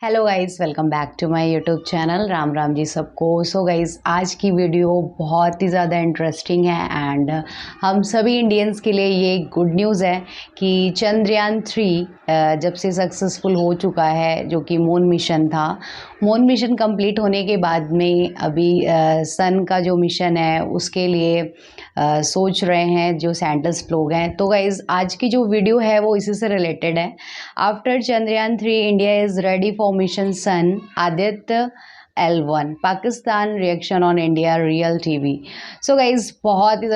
Hello guys, welcome back to my YouTube channel. Ram Ram ji सबको। So guys, आज की video बहुत ही ज़्यादा इंटरेस्टिंग है एंड हम सभी इंडियंस के लिए ये गुड न्यूज़ है कि चंद्रयान 3 जब से सक्सेसफुल हो चुका है, जो कि मून मिशन था। मून मिशन कंप्लीट होने के बाद में अभी सन का जो मिशन है उसके लिए सोच रहे हैं जो साइंटिस्ट लोग हैं। तो गाइस, आज की जो वीडियो है वो इसी से रिलेटेड है। After Chandrayaan 3, India is ready for mission sun Aditya L1 Pakistan reaction on India real TV. So guys, बहुत ही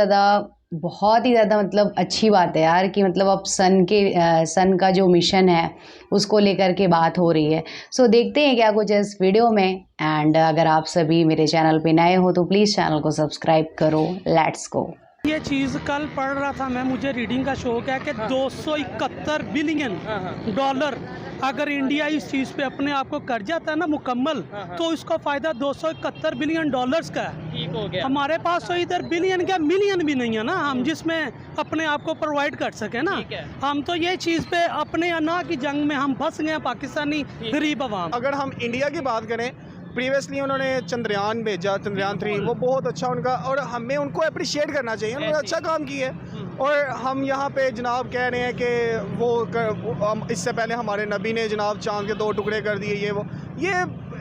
ज़्यादा मतलब अच्छी बात है यार कि मतलब अब सन का जो मिशन है उसको लेकर के बात हो रही है। सो देखते हैं क्या कुछ है इस वीडियो में। एंड अगर आप सभी मेरे चैनल पे नए हो तो प्लीज़ चैनल को सब्सक्राइब करो। Let's go. ये चीज़ कल पढ़ रहा था मैं, मुझे रीडिंग का शौक है कि 271 बिलियन डॉलर अगर इंडिया इस चीज़ पे अपने आप को कर जाता है ना मुकम्मल, तो इसका फ़ायदा 271 बिलियन डॉलर्स का है। ठीक हो गया। हमारे पास तो इधर बिलियन क्या मिलियन भी नहीं है ना, हम जिसमें अपने आप को प्रोवाइड कर सके ना। हम तो ये चीज़ पे अपने अना की जंग में हम फंस गए, पाकिस्तानी गरीब अवाम। अगर हम इंडिया की बात करें, प्रीवियसली उन्होंने चंद्रयान भेजा, चंद्रयान 3, वो बहुत अच्छा उनका, और हमें उनको अप्रिशिएट करना चाहिए, उन्होंने अच्छा काम किया है। और हम यहाँ पे जनाब कह रहे हैं कि इससे पहले हमारे नबी ने जनाब चांद के 2 टुकड़े कर दिए, ये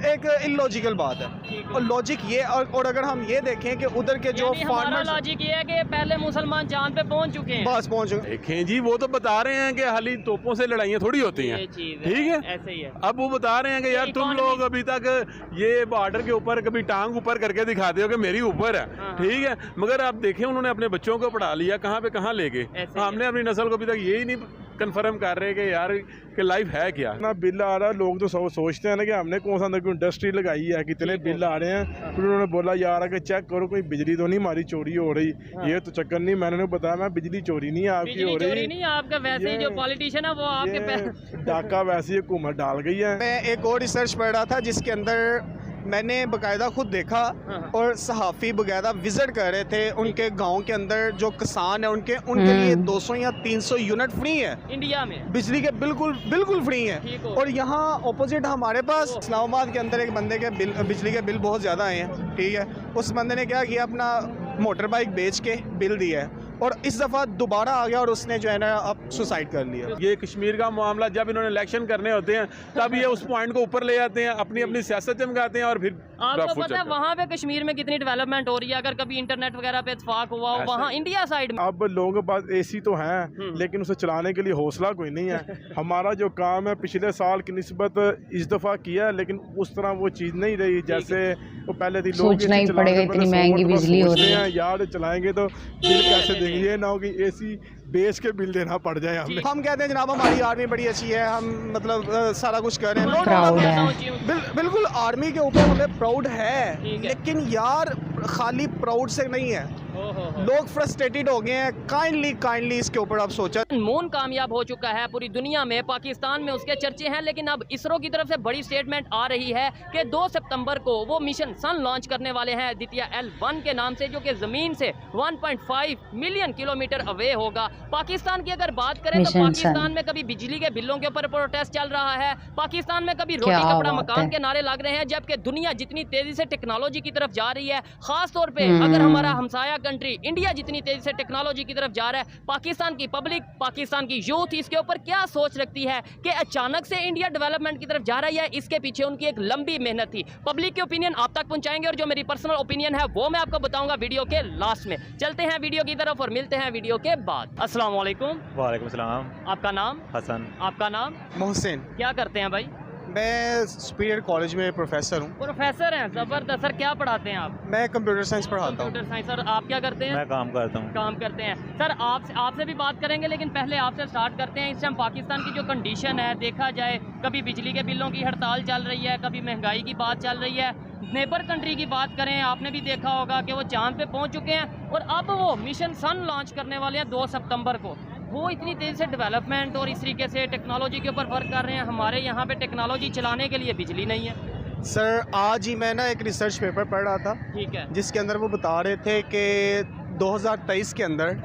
एक इलॉजिकल बात है। और लॉजिक ये और अगर हम ये देखें कि उधर के जो फार्मर्स, लॉजिक ये है कि पहले मुसलमान चांद पे पहुंच चुके हैं, बस पहुँच चुके। देखें जी, वो तो बता रहे हैं कि खाली तोपों से लड़ाइयाँ थोड़ी होती हैं, ठीक है, ऐसे ही है। अब वो बता रहे हैं कि यार तुम लोग अभी तक ये बॉर्डर के ऊपर कभी टांग ऊपर करके दिखाते हो कि मेरी ऊपर है, ठीक है, मगर आप देखें उन्होंने अपने बच्चों को पढ़ा लिया, कहाँ पे कहाँ ले गए। हमने अपनी नस्ल को अभी तक यही नहीं कंफर्म कर रहे कि यार कि लाइफ है क्या ना। बिल आ रहा है, लोग तो सोचते हैं ना कि हमने कौन सा अंदर इंडस्ट्री लगाई है, कितने बिल आ रहे हैं। फिर उन्होंने बोला यार कि चेक करो कोई बिजली तो नहीं हमारी चोरी हो रही। ये तो चक्कर नहीं, मैंने बताया मैं बिजली चोरी नहीं है आपकी हो रही, नहीं आपका, वैसे ही जो पॉलिटिशियन है वो आपके डाका वैसे ही हुकूमत डाल गई है। मैं एक और रिसर्च पढ़ रहा था जिसके अंदर मैंने बाकायदा खुद देखा, और सहाफ़ी बाकायदा विजिट कर रहे थे उनके गांव के अंदर, जो किसान है उनके लिए 200 या 300 यूनिट फ्री है इंडिया में, बिजली के, बिल्कुल फ्री है। और यहाँ अपोजिट हमारे पास इस्लामाबाद के अंदर एक बंदे के बिजली के बिल बहुत ज़्यादा आए हैं, ठीक है। उस बंदे ने क्या किया, अपना मोटर बाइक बेच के बिल दिया है, और इस दफ़ा दोबारा आ गया और उसने जो है ना अब सुसाइड कर लिया। ये कश्मीर का मामला, जब इन्होंने इलेक्शन करने होते हैं तब ये उस पॉइंट को ऊपर ले जाते हैं, अपनी सियासत चमकाते हैं और फिर आपको पता है वहाँ पे कश्मीर में कितनी डेवलपमेंट हो रही है। अगर कभी इंटरनेट वगैरह पे इत्तेफाक हुआ हो वहाँ इंडिया साइड में, अब लोगों के पास एसी तो हैं लेकिन उसे चलाने के लिए हौसला कोई नहीं है। हमारा जो काम है पिछले साल की निस्बत इस दफ़ा किया है, लेकिन उस तरह वो चीज़ नहीं रही जैसे वो पहले थी। लोग सोचना ही पड़ेगा, इतनी महंगी बिजली हो रही है यार, चलाएंगे तो बिल कैसे देंगे, ये ना हो कि एसी बेच के बिल देना पड़ जाए हमें। हम कहते हैं जनाब हमारी आर्मी बड़ी अच्छी है, हम मतलब सारा कुछ कर रहे हैं, प्राउड है। बिल्कुल आर्मी के ऊपर हमें प्राउड है, लेकिन यार खाली प्राउड से नहीं है, लोग फ्रस्ट्रेटेड हो गए हैं। काइंडली इसके ऊपर आप सोचा। मून कामयाब हो चुका है पूरी दुनिया में, पाकिस्तान में उसके चर्चे हैं, लेकिन अब इसरो की तरफ से बड़ी स्टेटमेंट आ रही है कि 2 सितंबर को वो मिशन सन लॉन्च करने वाले हैं आदित्य L1 के नाम से, जो कि जमीन से 1.5 मिलियन किलोमीटर अवे होगा। पाकिस्तान की अगर बात करें तो पाकिस्तान में कभी बिजली के बिलों के ऊपर प्रोटेस्ट चल रहा है, पाकिस्तान में कभी रोटी कपड़ा मकान के नारे लग रहे हैं, जबकि दुनिया जितनी तेजी से टेक्नोलॉजी की तरफ जा रही है, खास तौर पे अगर हमारा हमसाया कंट्री इंडिया जितनी तेजी से टेक्नोलॉजी की तरफ जा रहा है, पाकिस्तान की पब्लिक, पाकिस्तान की यूथ इसके ऊपर क्या सोच रखती है कि अचानक से इंडिया डेवलपमेंट की तरफ जा रही है। इसके पीछे उनकी एक लंबी मेहनत थी। पब्लिक की ओपिनियन आप तक पहुंचाएंगे, और जो मेरी पर्सनल ओपिनियन है वो मैं आपको बताऊंगा वीडियो के लास्ट में। चलते हैं वीडियो की तरफ और मिलते हैं वीडियो के बाद। अस्सलाम वालेकुम। वालेकुम सलाम। आपका नाम? हसन। आपका नाम? मोहसिन। क्या करते हैं भाई? मैं सुपीरियर कॉलेज में प्रोफेसर हूँ। प्रोफेसर हैं, जबरदस्त। सर क्या पढ़ाते हैं आप? मैं कंप्यूटर साइंस पढ़ाता हूँ। Computer science. सर आप क्या करते हैं? मैं काम करता हूँ। काम करते हैं। सर आपसे भी बात करेंगे, लेकिन पहले आपसे स्टार्ट करते हैं। इस टाइम पाकिस्तान की जो कंडीशन है, देखा जाए कभी बिजली के बिलों की हड़ताल चल रही है, कभी महंगाई की बात चल रही है। नेबर कंट्री की बात करें, आपने भी देखा होगा कि वो चांद पे पहुंच चुके हैं, और अब वो मिशन सन लॉन्च करने वाले हैं 2 सितंबर को। वो इतनी तेज़ी से डेवलपमेंट और इस तरीके से टेक्नोलॉजी के ऊपर वर्क कर रहे हैं। हमारे यहाँ पे टेक्नोलॉजी चलाने के लिए बिजली नहीं है। सर आज ही मैं ना एक रिसर्च पेपर पढ़ रहा था, ठीक है, जिसके अंदर वो बता रहे थे कि 2023 के अंदर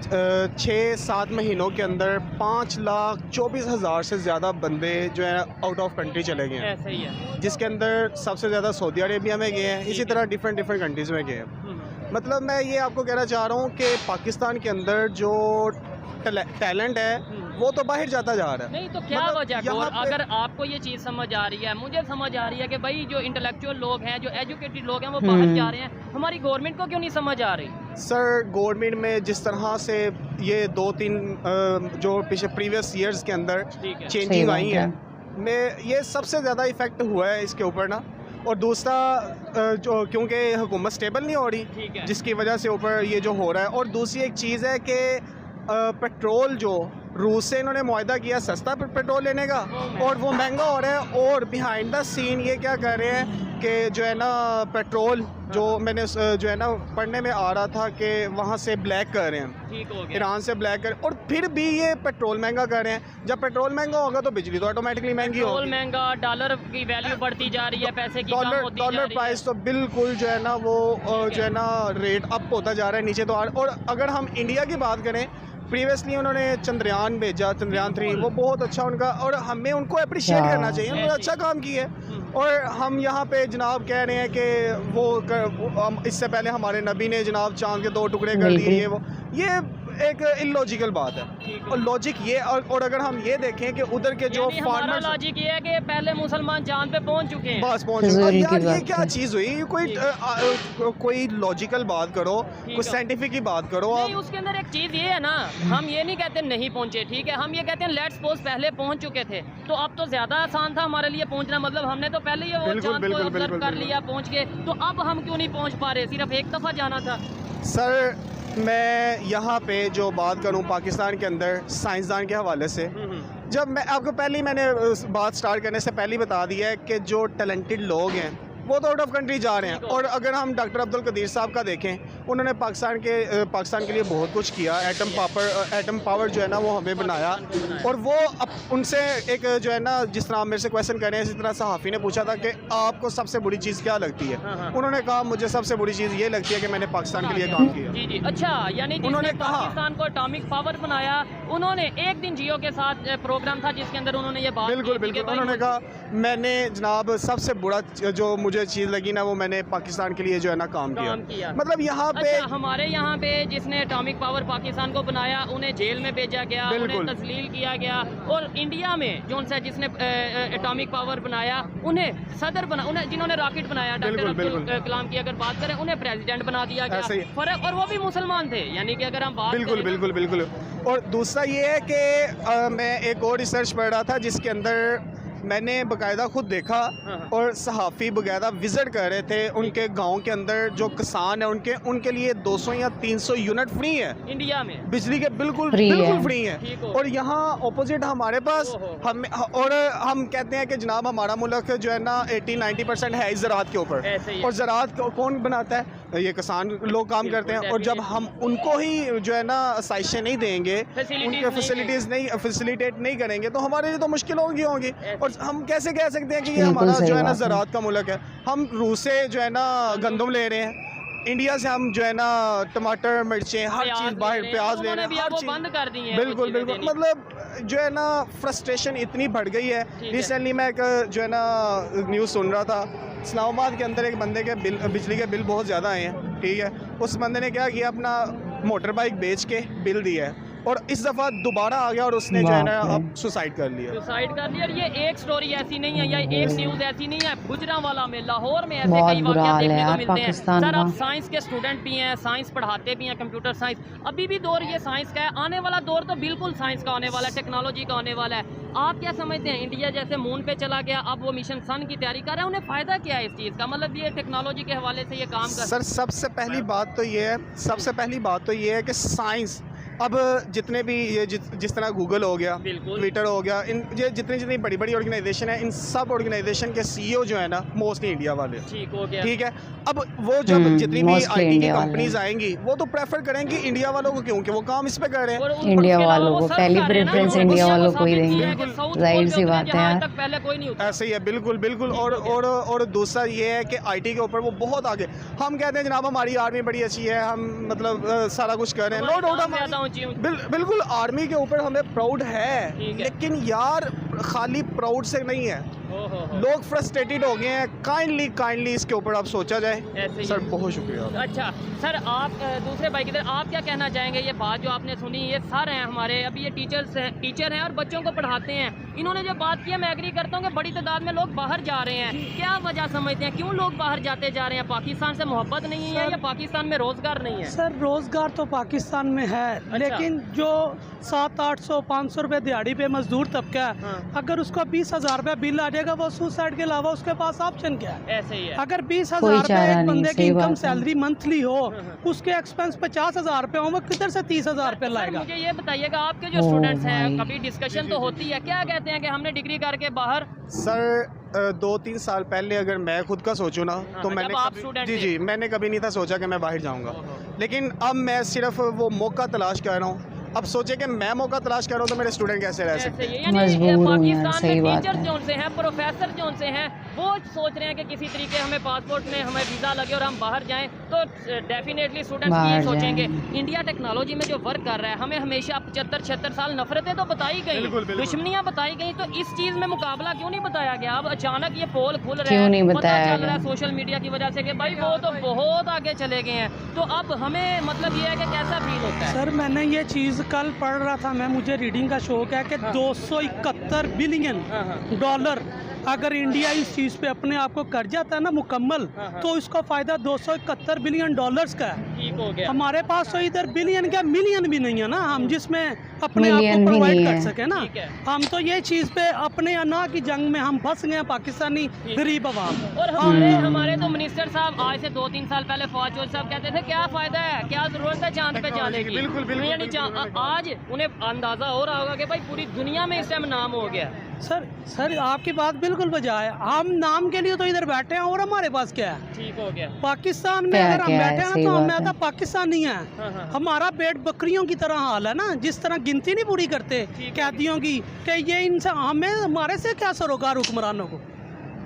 6-7 महीनों के अंदर 5,24,000 से ज़्यादा बंदे जो है आउट ऑफ कंट्री चले गए हैं, ऐसा ही है। जिसके अंदर सबसे ज़्यादा सऊदी अरेबिया में गए हैं, इसी तरह डिफरेंट कंट्रीज़ में गए हैं। मतलब मैं ये आपको कहना चाह रहा हूँ कि पाकिस्तान के अंदर जो टैलेंट है वो तो बाहर जाता जा रहा है। नहीं तो क्या मतलब वजह यहाँ और पे- अगर आपको ये चीज़ समझ आ रही है, मुझे समझ आ रही है कि भाई जो इंटेलेक्चुअल लोग हैं, जो एजुकेटेड लोग हैं वो बाहर जा रहे हैं, हमारी गवर्नमेंट को क्यों नहीं समझ आ रही? सर गवर्नमेंट में जिस तरह से ये 2-3 जो पिछले प्रीवियस ईयर्स के अंदर ठीक है। सही चेंजिंग बात आई है। है में ये सबसे ज़्यादा इफ़ेक्ट हुआ है इसके ऊपर ना। और दूसरा जो क्योंकि हुकूमत स्टेबल नहीं हो ठीक रही, है। जिसकी वजह से ऊपर ये जो हो रहा है। और दूसरी एक चीज़ है कि पेट्रोल जो रूस से इन्होंने मुआहदा किया सस्ता पेट्रोल लेने का, और वो महंगा हो रहा है। और बिहाइंड द सीन ये क्या कर रहे हैं कि जो है ना पेट्रोल जो मैंने जो है ना पढ़ने में आ रहा था कि वहाँ से ब्लैक कर रहे हैं, ठीक हो गया। ईरान से ब्लैक कर, और फिर भी ये पेट्रोल महंगा कर रहे हैं। जब पेट्रोल महंगा होगा तो बिजली तो ऑटोमेटिकली महंगी पेट्रोल होगी। महंगा, डॉलर की वैल्यू बढ़ती जा रही है, पैसे की कम होती जा डॉलर रही प्राइस तो बिल्कुल जो है ना वो जो है ना रेट अप होता जा रहा है, नीचे तो आ रहा है। और अगर हम इंडिया की बात करें, प्रीवियसली उन्होंने चंद्रयान भेजा, चंद्रयान 3, वो बहुत अच्छा उनका, और हमें उनको अप्रिशिएट हाँ। करना चाहिए, उन्होंने अच्छा काम किया है। और हम यहाँ पे जनाब कह रहे हैं कि इससे पहले हमारे नबी ने जनाब चांद के 2 टुकड़े कर बिल्कुल। दिए, वो ये एक इलॉजिकल बात है। और लॉजिक ये और अगर हम ये देखें कि उधर के जो यानी हमारा फार्मर्स लॉजिक ये है कि पहले मुसलमान चांद पे पहुंच चुके हैं। बस पहुंच फिजूल गए। की यार ये बात क्या है। चीज़ हुई? कोई लॉजिकल बात करो, कोई है। साइंटिफिक की बात करो नहीं, आप। उसके अंदर एक चीज़ ये है ना, हम ये नहीं कहते नहीं पहुंचे, ठीक है, हम ये कहते हैं लेट्स सपोज पहले पहुंच चुके थे तो अब तो ज़्यादा आसान था हमारे लिए पहुंचना। मतलब हमने तो पहले ही वो बिल्कुल, चांद को बिल्कुल, ऑब्जर्व बिल्कुल, कर लिया, पहुंच गए, तो अब हम क्यों नहीं पहुंच पा रहे? सिर्फ एक दफ़ा जाना था। सर मैं यहाँ पे जो बात करूँ पाकिस्तान के अंदर साइंसदान के हवाले से, जब मैं आपको पहले ही मैंने बात स्टार्ट करने से पहले ही बता दिया है कि जो टैलेंटेड लोग हैं वो तो आउट ऑफ कंट्री जा रहे हैं। और अगर हम डॉक्टर अब्दुल कदीर साहब का देखें, उन्होंने पाकिस्तान के लिए बहुत कुछ किया। एटम पावर जो है ना वो हमें बनाया। और वो उनसे एक जो है ना, जिस तरह आप मेरे से क्वेश्चन कर रहे हैं, इसी तरह सहाफ़ी ने पूछा था कि आपको सबसे बुरी चीज़ क्या लगती है, उन्होंने कहा मुझे सबसे बुरी चीज़ ये लगती है कि मैंने पाकिस्तान के लिए काम किया। जी जी, अच्छा, यानी जिसने उन्होंने कहा- पाकिस्तान को एटॉमिक पावर बनाया, उन्होंने एक दिन जियो के साथ प्रोग्राम था जिसके अंदर उन्होंने ये बात बिल्कुल की थी कि बिल्कुल भाई उन्होंने कहा मैंने जनाब सबसे बुरा जो मुझे चीज़ लगी ना वो मैंने पाकिस्तान के लिए जो है ना काम किया। मतलब यहाँ पे अच्छा, हमारे यहाँ पे जिसने एटॉमिक पावर पाकिस्तान को बनाया उन्हें जेल में भेजा गया, उन्हें बिल्कुल। तस्लील किया गया। और इंडिया में जो सा जिसने एटॉमिक पावर बनाया उन्हें सदर बना, उन्हें जिन्होंने रॉकेट बनाया डॉक्टर बिल्कुल, अब्दुल बिल्कुल। कलाम की अगर बात करें, उन्हें प्रेसिडेंट बना दिया ऐसे ही। गया। फर्क, और वो भी मुसलमान थे। यानी कि अगर हम बात बिल्कुल करें बिल्कुल बिल्कुल। और दूसरा ये है कि मैं एक और रिसर्च पढ़ रहा था जिसके अंदर मैंने बाकायदा खुद देखा, और सहाफ़ी बाकायदा विज़िट कर रहे थे उनके गांव के अंदर। जो किसान है उनके लिए 200 या 300 यूनिट फ्री है इंडिया में बिजली के, बिल्कुल फ्री बिल्कुल है। फ्री है। ठीक हो। और यहाँ ऑपोजिट हमारे पास हम कहते हैं कि जनाब हमारा मुल्क जो है ना 80-90% है इस ज़राअत के ऊपर। ऐसे ही है। और ज़राअत कौन बनाता है? ये किसान लोग काम करते हैं। और जब हम उनको ही जो है ना आसाइशें नहीं देंगे, उनके फैसिलिटेट नहीं करेंगे तो हमारे लिए तो मुश्किल होंगी। और हम कैसे कह सकते हैं कि ये बिल्कुल हमारा सही जो है ना बात है। ज़राअत का मुल्क है? हम रूस से जो है ना गंदम ले रहे हैं, इंडिया से हम जो है ना टमाटर, मिर्चें, हर चीज़ बाहर, प्याज ले रहे हैं, हर वो चीज़ बंद कर दी है। बिल्कुल बिल्कुल। मतलब जो है ना फ्रस्ट्रेशन इतनी बढ़ गई है। है। रिसेंटली मैं एक जो है ना न्यूज़ सुन रहा था, इस्लामाबाद के अंदर एक बंदे के बिजली के बिल बहुत ज़्यादा आए हैं, ठीक है। उस बंदे ने क्या किया, अपना मोटर बाइक बेच के बिल दिया है, और इस दफ़ा दोबारा आ गया और उसने जो है ना बाप रे। अब सुसाइड कर लिया। सुसाइड कर लिया। और ये एक स्टोरी ऐसी नहीं है या एक न्यूज़ ऐसी नहीं है, गुजरांवाला में, लाहौर में ऐसे बहुत कई बुरा वाक़यात हाल है देखने को यार मिलते हैं। पाकिस्तान सर, का। आप साइंस के स्टूडेंट भी हैं, साइंस पढ़ाते भी हैं, कंप्यूटर साइंस। अभी भी दौर ये साइंस का है, आने वाला दौर तो बिल्कुल साइंस का होने वाला है, टेक्नोलॉजी का होने वाला है। आप क्या समझते हैं, इंडिया जैसे मून पे चला गया, अब वो मिशन सन की तैयारी कर रहा है, उन्हें फ़ायदा क्या है इस चीज़ का? मतलब ये टेक्नोलॉजी के हवाले से ये काम कर सर सबसे पहली बात तो ये है कि साइंस अब जितने भी ये जिस तरह गूगल हो गया, बिल्कुल। ट्विटर हो गया, इन ये जितनी बड़ी बड़ी ऑर्गेनाइजेशन है, इन सब ऑर्गेनाइजेशन के सीईओ जो है ना मोस्टली इंडिया वाले, ठीक हो गया। ठीक है। अब वो जब जितनी भी mostly आईटी की इंडिया वाले। कंपनीज आएंगी वो तो प्रेफर करेंगी इंडिया वालों को, क्योंकि वो काम इस पे कर रहे हैं। और इंडिया उसके अलावा वालों वो को सर्व पहली कर रहे हैं ना, प्रेफरेंस जो इंडिया दुनिया वालों को ही साबित देंगे। किया है कि साउथ जाहिर पोल सी पे बात है जहाँ यार। तक पहले कोई नहीं उतरा। ऐसे ही है, बिल्कुल बिल्कुल। और दूसरा ये है कि आईटी के ऊपर वो बहुत आगे। हम कहते हैं जनाब हमारी आर्मी बड़ी अच्छी है, हम मतलब सारा कुछ कर रहे हैं, नो डाउट। मैं आता हूँ ऊंची बिल्कुल आर्मी के ऊपर हमें प्राउड है, लेकिन यार खाली प्राउड से नहीं है, लोग फ्रस्ट्रेटेड हो गए हैं। काइंडली इसके ऊपर आप सोचा जाए सर। बहुत शुक्रिया। अच्छा सर, आप दूसरे भाई की तरह आप क्या कहना चाहेंगे? ये बात जो आपने सुनी, ये सर हैं हमारे, अभी ये टीचर हैं और बच्चों को पढ़ाते हैं, इन्होंने जो बात की है मैं एग्री करता हूँ कि बड़ी तादाद में लोग बाहर जा रहे हैं। क्या वजह समझते हैं क्यों लोग बाहर जाते जा रहे हैं? पाकिस्तान से मोहब्बत नहीं है या पाकिस्तान में रोजगार नहीं है? सर रोजगार तो पाकिस्तान में है, लेकिन जो 700-800-500 रुपए दिहाड़ी पे मजदूर तबका है, अगर उसको 20,000 रुपए बिल आ जाएगा, वो सुसाइड के अलावा उसके पास ऑप्शन क्या है? ऐसे ही है। अगर 20,000 रुपए एक बंदे की इनकम सैलरी मंथली हो, उसके एक्सपेंस 50,000 रुपए हो, वो किधर से 30,000 रुपए लाएगा? मुझे ये बताइएगा, आपके जो स्टूडेंट्स हैं, कभी डिस्कशन तो होती है, क्या कहते हैं कि हमने डिग्री करके बाहर? सर 2-3 साल पहले अगर मैं खुद का सोचूं ना, तो मैंने मैंने कभी नहीं था सोचा कि मैं बाहर जाऊंगा, लेकिन अब मैं सिर्फ वो मौका तलाश कर रहा हूँ। अब सोचे कि मैं मौका तलाश कर रहा हूँ तो मेरे स्टूडेंट कैसे रह सकते हैं? पाकिस्तान में टीचर जो से हैं, प्रोफेसर जो से हैं, वो सोच रहे हैं कि किसी तरीके हमें पासपोर्ट में हमें वीज़ा लगे और हम बाहर जाएं, तो डेफिनेटली स्टूडेंट्स ये सोचेंगे। इंडिया टेक्नोलॉजी में जो वर्क कर रहा है, हमें हमेशा 75-76 साल नफरतें तो बताई गई, दुश्मनियाँ बताई गई, तो इस चीज़ में मुकाबला क्यों नहीं बताया गया? अब अचानक ये पोल खुल रहा है, पता चल रहा है सोशल मीडिया की वजह से कि भाई वो तो बहुत आगे चले गए हैं, तो अब हमें मतलब ये है कि कैसा फील होता है? सर मैंने ये चीज़ कल पढ़ रहा था, मुझे रीडिंग का शौक है कि 271 बिलियन डॉलर अगर इंडिया इस चीज़ पे अपने आप को कर जाता है ना मुकम्मल, तो इसका फ़ायदा 271 बिलियन डॉलर्स का है। ठीक हो गया। हमारे पास तो इधर बिलियन क्या मिलियन भी नहीं है ना, हम जिसमें अपने आप को प्रोवाइड कर सके ना। हम तो ये चीज़ पे अपने अना की जंग में हम फंस गए, पाकिस्तानी गरीब अवाम। और हमारे तो मिनिस्टर साहब आज से 2-3 साल पहले फौज साहब कहते थे क्या फ़ायदा है, क्या ज़रूरत है चांद पे जाने की। बिल्कुल। आज उन्हें अंदाज़ा हो रहा होगा कि भाई पूरी दुनिया में इस टाइम नाम हो गया। सर आपकी बात बिल्कुल बजा है, हम नाम के लिए तो इधर बैठे हैं और हमारे पास क्या है? ठीक हो गया। पाकिस्तान में अगर हम बैठे हैं तो हमें आता पाकिस्तानी है, हमारा पेट बकरियों की तरह हाल है ना, जिस तरह गिनती नहीं पूरी करते कैदियों की, कि ये इनसे हमें हमारे से क्या सरोकार हुक्मरानों को?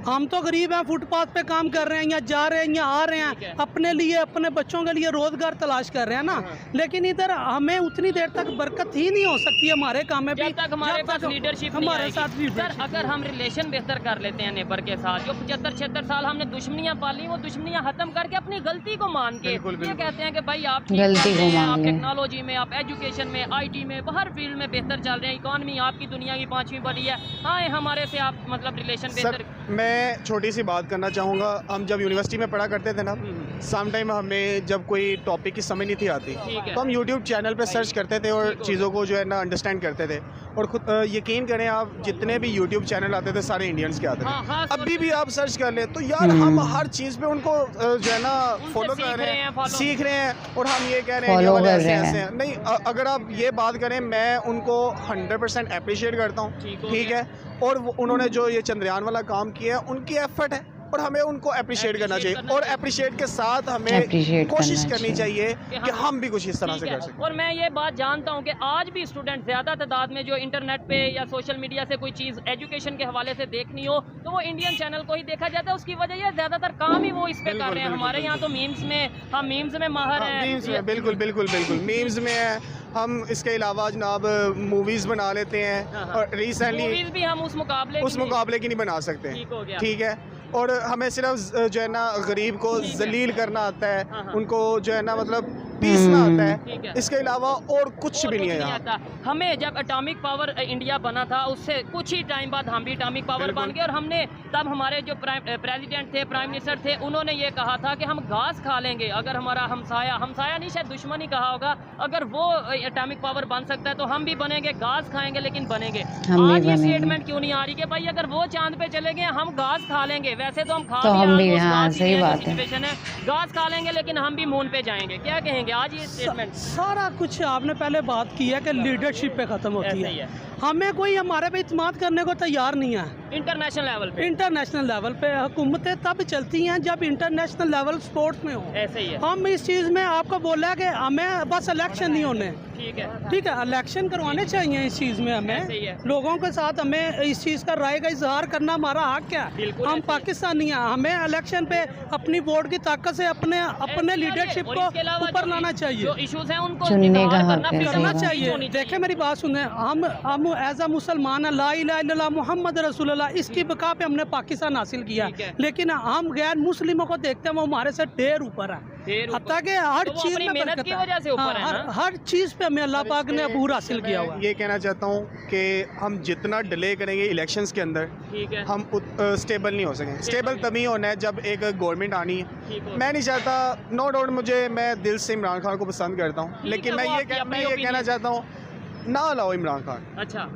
हम तो गरीब हैं, फुटपाथ पे काम कर रहे हैं, या जा रहे हैं या आ रहे हैं, अपने लिए अपने बच्चों के लिए रोजगार तलाश कर रहे हैं ना, लेकिन इधर हमें उतनी देर तक बरकत ही नहीं हो सकती हमारे काम में, जब तक हमारे पास लीडरशिप हमारे साथ भी। सर अगर हम रिलेशन बेहतर कर लेते हैं नेबर के साथ, जो 75-76 साल हमने दुश्मनियां पाली, वो दुश्मनियां खत्म करके अपनी गलती को मान के ये कहते हैं कि भाई आप आप टेक्नोलॉजी में, आप एजुकेशन में, IT में, हर फील्ड में बेहतर चल रहे हैं, इकॉनमी आपकी दुनिया की 5वीं बड़ी है, हाँ हमारे से आप मतलब रिलेशन बेहतर। मैं छोटी सी बात करना चाहूँगा, हम जब यूनिवर्सिटी में पढ़ा करते थे ना, सम टाइम हमें जब कोई टॉपिक की समझ नहीं थी आती, तो हम यूट्यूब चैनल पे सर्च करते थे और चीज़ों को जो है ना अंडरस्टैंड करते थे, और खुद यकीन करें आप, जितने भी यूट्यूब चैनल आते थे सारे इंडियंस के आते थे। अभी भी आप सर्च कर ले तो यार हम हर चीज़ पे उनको जो है ना फॉलो कर रहे हैं, सीख रहे हैं, और हम ये कह रहे हैं ऐसे हैं। नहीं, अगर आप ये बात करें, मैं उनको 100% अप्रिशिएट करता हूँ, ठीक है, और उन्होंने जो ये चंद्रयान वाला काम किया है उनकी एफर्ट है, और हमें उनको अप्रिशिएट करना चाहिए, और अप्रिशिएट के साथ हमें कोशिश करनी चाहिए कि हम भी कुछ इस तरह से कर सकें। और मैं ये बात जानता हूँ कि आज भी स्टूडेंट ज़्यादा तादाद में जो इंटरनेट पे या सोशल मीडिया से कोई चीज़ एजुकेशन के हवाले से देखनी हो तो वो इंडियन चैनल को ही देखा जाता है। उसकी वजह ये ज़्यादातर काम ही वो इस पे कर रहे हैं। हमारे यहाँ तो मीम्स में, हम मीम्स में माहिर हैं। बिल्कुल मीम्स में है। हम इसके अलावा जनाब मूवीज़ बना लेते हैं, और रिसेंटली मूवीज़ भी हम उस मुकाबले की नहीं बना सकते, ठीक है। और हमें सिर्फ जो है ना गरीब को जलील करना आता है, उनको जो है ना मतलब पीसना आता है, इसके अलावा और कुछ भी नहीं है यहाँ। हमें जब एटॉमिक पावर इंडिया बना था उससे कुछ ही टाइम बाद हम भी एटॉमिक पावर बन गए, और हमने तब हमारे जो प्रेसिडेंट थे, प्राइम मिनिस्टर थे, उन्होंने ये कहा था कि हम घास खा लेंगे अगर हमारा हमसाया नहीं शायद दुश्मन ही कहा होगा, अगर वो एटॉमिक पावर बन सकता है तो हम भी बनेंगे, घास खाएंगे लेकिन बनेंगे। आज ये स्टेटमेंट क्यों नहीं आ रही कि भाई अगर वो चांद पे चले गए हम घास खा लेंगे? वैसे तो हम खा सही बात है, घास खा लेंगे लेकिन हम भी मून पे जाएंगे। क्या कहेंगे आज ये स्टेटमेंट? सारा कुछ आपने पहले बात की है कि लीडरशिप पे ख़त्म होती है। हमें कोई हमारे पे इत्मीनाद करने को तैयार नहीं है। इंटरनेशनल लेवल पे इंटरनेशनल लेवल पे हुकूमतें तब चलती हैं जब इंटरनेशनल लेवल स्पोर्ट्स में हो। ऐसे ही है। हम इस चीज़ में आपको बोला कि हमें बस इलेक्शन नहीं होने, ठीक है, ठीक है, इलेक्शन करवाने चाहिए इस चीज़ में। ऐसे ही हमें है। लोगों के साथ हमें इस चीज़ का राय का इजहार करना हमारा हक है। बिल्कुल हम ऐसे ही है। पाकिस्तानी हैं, हमें इलेक्शन पे अपनी वोट की ताकत से अपने लीडरशिप और को इसके अलावा ऊपर जो लाना चाहिए, जो इश्यूज हैं उनको चुनने का इज़हार हक करना, है, freedom सही करना of बात। speech चाहिए। होनी देखे मेरी बात सुने, हम एज अ मुसलमान है, ला इलाहा इल्लल्लाह मोहम्मद रसूलुल्लाह, इसकी बका पे हमने पाकिस्तान हासिल किया, ठीक है। लेकिन हम गैर मुस्लिमों को देखते हैं वो हमारे से ढेर ऊपर है। ढेर ऊपर। हत्ता के हर तो वो चीज़ अपनी में मेहनत बरकत की है। वजह से ऊपर है हाँ, ना? हर चीज़ पे हमें अल्लाह पाक ने अबूर हासिल किया हुआ है। ये कहना चाहता हूँ कि हम जितना डिले करेंगे इलेक्शंस के अंदर, ठीक है, हम स्टेबल नहीं हो सकेंगे। स्टेबल तभी होना है जब एक गवर्नमेंट आनी है। ठीक हो। मैं नहीं चाहता, नो डाउट, मैं दिल से इमरान खान को पसंद करता हूँ, ठीक लेकिन है, मैं वो ये आपकी अपनी कहना opinion। चाहता हूँ, ना लाओ इमरान खान, अच्छा,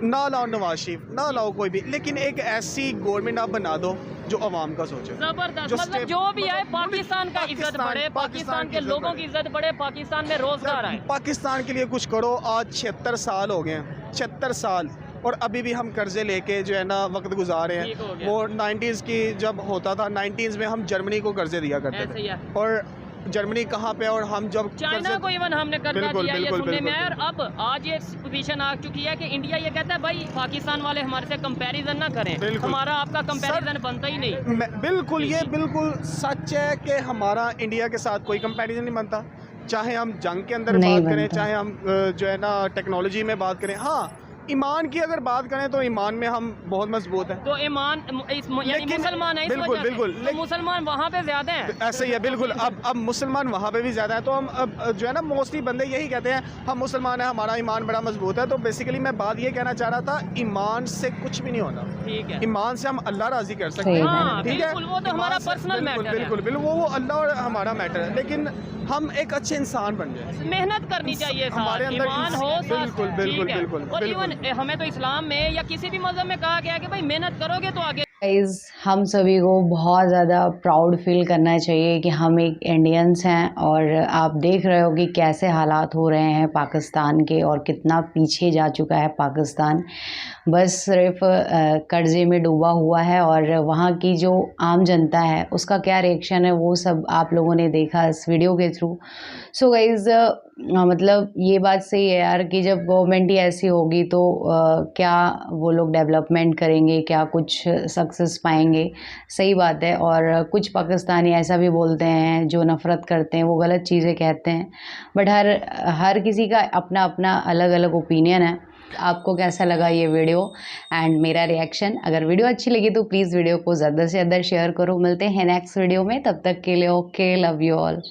ना लाओ नवाज शरीफ, ना लाओ कोई भी, लेकिन एक ऐसी गवर्नमेंट आप बना दो जो आवाम का सोचे। जबरदस्त, जो मतलब स्टेप- जो भी आए पाकिस्तान का इज्जत पाकिस्तान- बढ़े, पाकिस्तान के की लोगों इज्जत की इज्जत बढ़े, पाकिस्तान में रोजगार आए। पाकिस्तान के लिए कुछ करो। आज 76 साल हो गए हैं, 76 साल, और अभी भी हम कर्जे लेके जो है ना वक्त गुजार रहे ठीक हो हैं। गया। वो 90s की जब होता था, 90s में हम जर्मनी को कर्जे दिया करते ऐसे थे, ही है। और जर्मनी कहाँ पे, और हम जब चाइना कर्जे- को इवन हमने कर्जा बिल्कुल, दिया, ये बिल्कुल, सुनने में बिल्कुल, आया। और अब आज ये पोजीशन आ चुकी है कि इंडिया ये कहता है भाई पाकिस्तान वाले हमारे से कंपैरिजन ना करें, बिल्कुल। हमारा आपका कंपैरिजन बनता ही नहीं। बिल्कुल, ये बिल्कुल सच है कि हमारा इंडिया के साथ कोई कंपैरिजन नहीं बनता। चाहे हम जंग के अंदर नहीं बात करें, बनता। चाहे हम जो है ना टेक्नोलॉजी में बात करें, हाँ, ईमान की अगर बात करें तो ईमान में हम बहुत मजबूत हैं। तो ईमान यानी लेकिन- मुसलमान है इस बिल्कुल, वजह से। बिल्कुल, तो मुसलमान वहाँ पे ज्यादा हैं। ऐसे ही है, बिल्कुल। अब मुसलमान वहाँ पे भी ज़्यादा है, तो हम अब जो है ना मोस्टली बंदे यही कहते हैं हम मुसलमान हैं, हमारा ईमान बड़ा मजबूत है। तो बेसिकली मैं बात ये कहना चाह रहा था, ईमान से कुछ भी नहीं होना। ठीक है, ईमान से हम अल्लाह राजी कर सकते सही हैं, हाँ, ठीक है, बिल्कुल, वो तो ईमान हमारा से- पर्सनल बिल्कुल, मैटर है। बिल्कुल बिल्कुल, वो अल्लाह और हमारा मैटर है, लेकिन हम एक अच्छे इंसान बन जाए। मेहनत करनी चाहिए साथ, हमारे अंदर ईमान हो साथ, बिल्कुल, बिल्कुल, ठीक है। बिल्कुल, और बिल्कुल। इवन हमें तो इस्लाम में या किसी भी मजहब में कहा गया है कि भाई मेहनत करोगे तो आगे। गाइज़, हम सभी को बहुत ज़्यादा प्राउड फील करना चाहिए कि हम एक इंडियंस हैं, और आप देख रहे हो कि कैसे हालात हो रहे हैं पाकिस्तान के, और कितना पीछे जा चुका है पाकिस्तान। बस सिर्फ कर्जे में डूबा हुआ है, और वहाँ की जो आम जनता है उसका क्या रिएक्शन है वो सब आप लोगों ने देखा इस वीडियो के थ्रू। सो गाइज़, मतलब ये बात सही है यार कि जब गवर्नमेंट ही ऐसी होगी तो क्या वो लोग डेवलपमेंट करेंगे, क्या कुछ सक्सेस पाएंगे। सही बात है। और कुछ पाकिस्तानी ऐसा भी बोलते हैं जो नफ़रत करते हैं, वो गलत चीज़ें कहते हैं, बट हर किसी का अपना अपना अलग अलग ओपिनियन है। आपको कैसा लगा ये वीडियो एंड मेरा रिएक्शन? अगर वीडियो अच्छी लगी तो प्लीज़ वीडियो को ज़्यादा से ज़्यादा शेयर करो। मिलते हैं नेक्स्ट वीडियो में, तब तक के लिए ओके, लव यू ऑल।